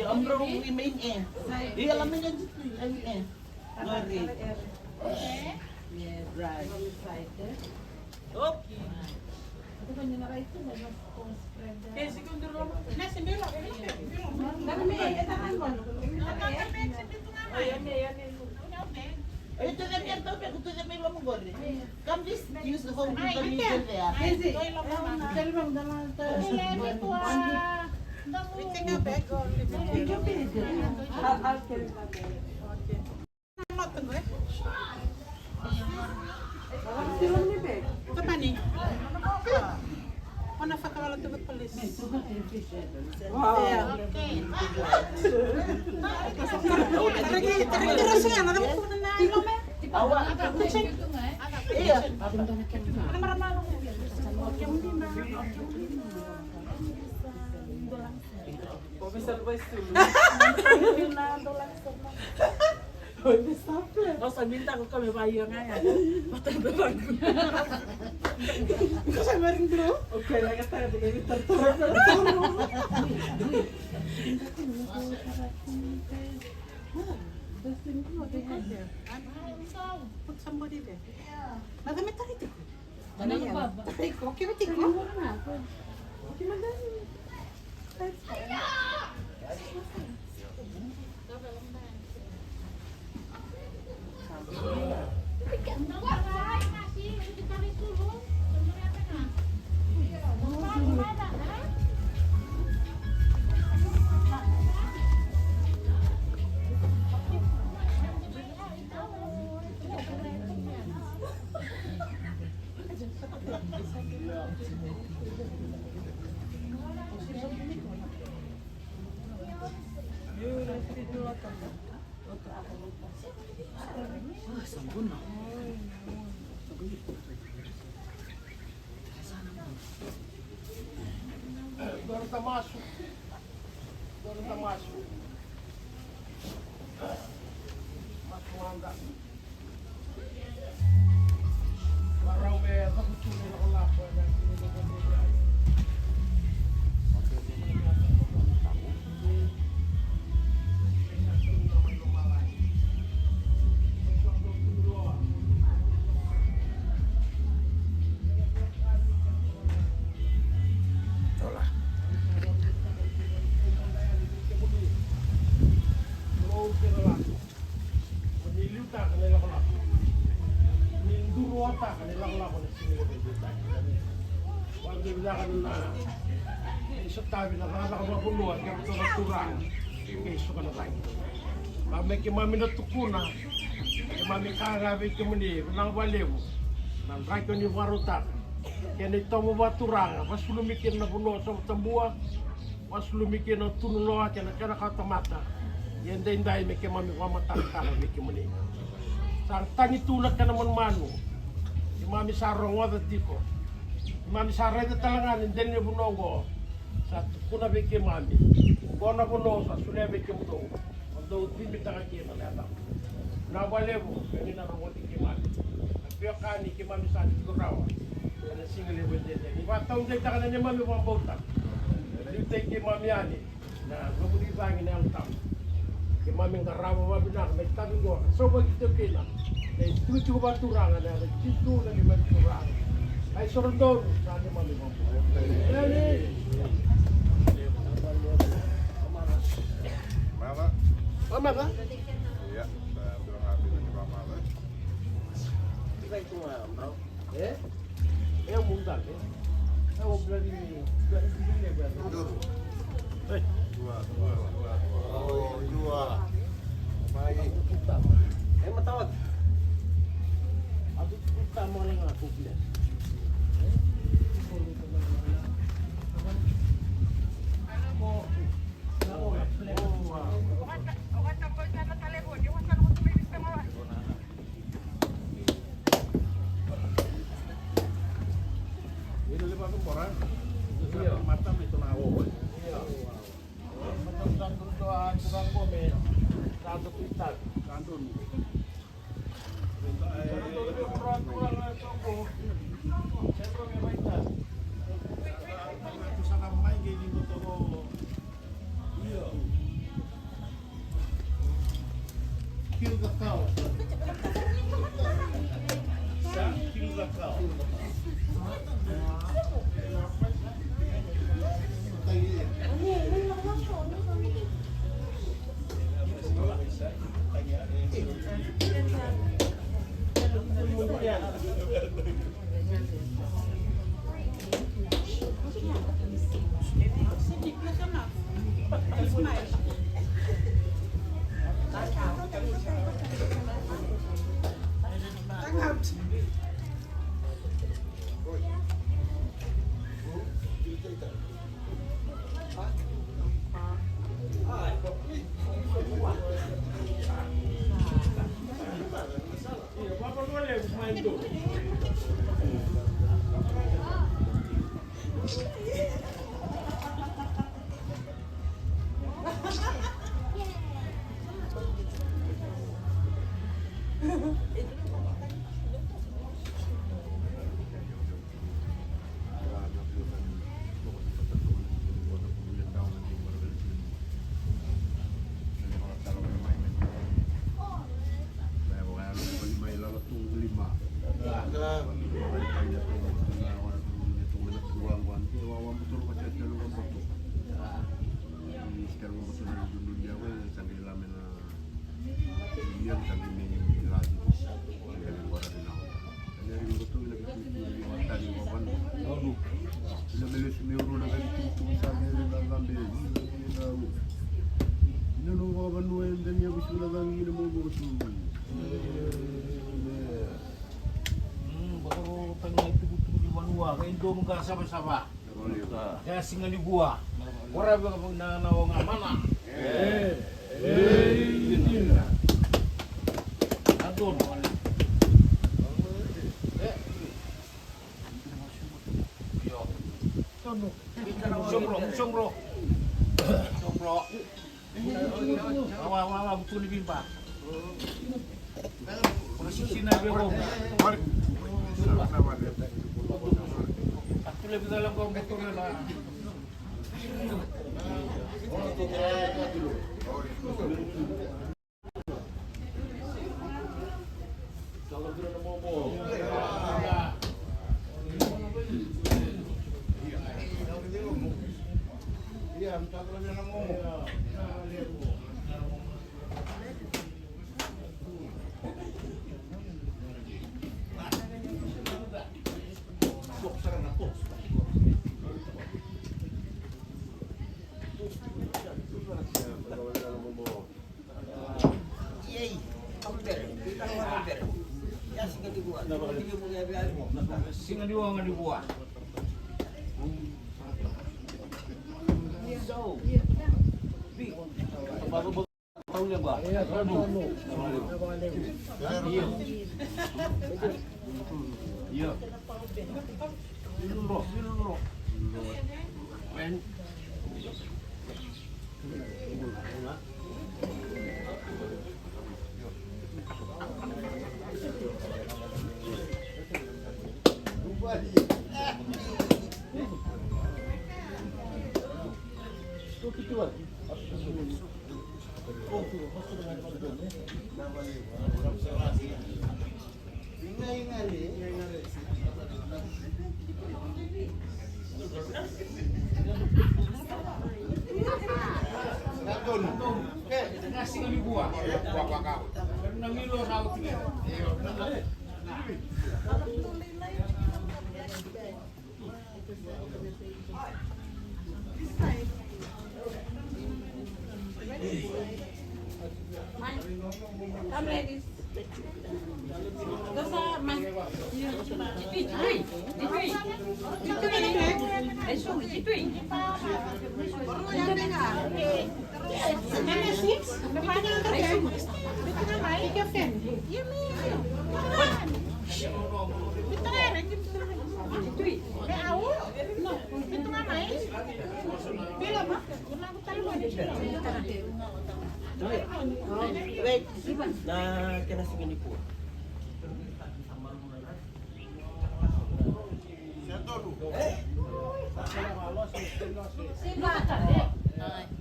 Om bro remain eh. Iya lamanya gitu eh. Sorry. Right. Okay. Ito na yan to, pero ito na may lamugod. Come this use the whole information there. We take a bag or I'll carry that bag. Okay. Kapan nih? Mana fakta wala tuh polis? Wow. Terus ya, nanti mau kemana lo me? Awak. Iya. Mana marah lo? Profesor Boys dulu. Nossa, minta ko kami bayo nga yan. Matanda ko. Kasi maring bro. Okay, lang tayo. Hindi tartara. Put somebody there. Nagamit tayo dito. Ano yan? Okay, matik mo? Okay, madami. Baru termasuk. Masuk angga. Barang bayar aku cuma nak lapor dan tabi na nakakababuluan kaya ito naturang keso ka na tayo. May kimami na tukuna, kimami kagabit kimuni, nang baliw, nang kayo ni warutak. Kaya nito mo ba turang, mas lumikin na buno sa tambuwa, mas lumikin na tunuloa kaya na nakatamata. Yan din dahil may kimami mamatang may kimuni. Sa tangi tulad ka naman manu, kimami sarong wada tipo, kimami saray na talangan, hindi niya bunongo. Satu kuna beke mami, kona kono sa sulle beke muto, ando timbi taka kema lata. Na walevo, kani na rawati ke mami. Pio kani ke mami sa turawa. Ana single wende de. Ba taw de taka na mami wa bota. Di te ke mami ani. Na gomudi bangi na utam. Ke mami ngarawa wa bina me tabi go. So ba kito kena. Ne tuju ba turanga na citu na di mami turanga. Ai sorondon sa de mami wa. Mama kan? Iya, saya bilang habis di mama. Kita itu bro. Yang muda kan? Saya mau beli ini berarti. Dulu. Dua. Oh, dua. Baik. Matawag. Aku utama lang ako bili. Satu pintar, kandung. Baru tengah itu di Wanua, Indo muka sama-sama. Ya singa di gua. Orang yang nawang mana? Adun. Musong bro. Wawa betul di bimpa. Posisi nabi bro. Aku lebih dalam kau betul lah. Singa dibuang dibuang. Baru tahu ya ba? Iya, tahu. Iya. Dulu. Men. Nasi kami buah. Buah kau. Nang ilo raut ni. I'm ready. Dosa mas. Ditui. Eso, ditui. Wait, na kena singin po.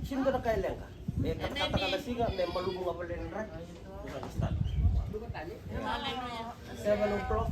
Sino na kailan ka? Kata-kata ka siga, may malubong apa din rin. Bukan istan. Seven o'clock.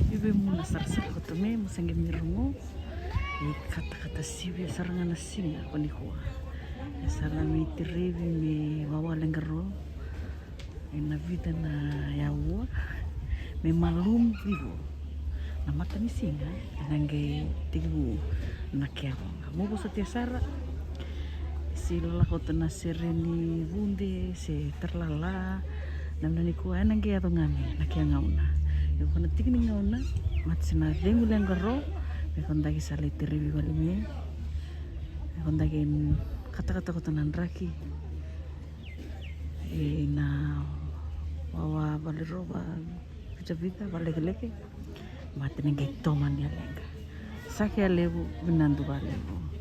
Ibe muna sarsa ko tume musangin mirungo. Kata-kata siya sarangan na singa ko ni Hua. Salami tirivi me wawalengaro. Na vida na yaua me malum vivo. Na mata ni singa nange tigu na kiawa. Mo sa tiasara. Sila ko na sereni bunde se terlala. Namna ni kuha nange ato ngami nakiangauna. Yo kana tigni ngauna matsina dengu lengaro. Me kondagi sale tirivi walime. Me kondagi kata-kata ko tanan raki. Na wawa balero ba vita baleke mati nenge toman ya lenga. Sakya lebu binandu balebo.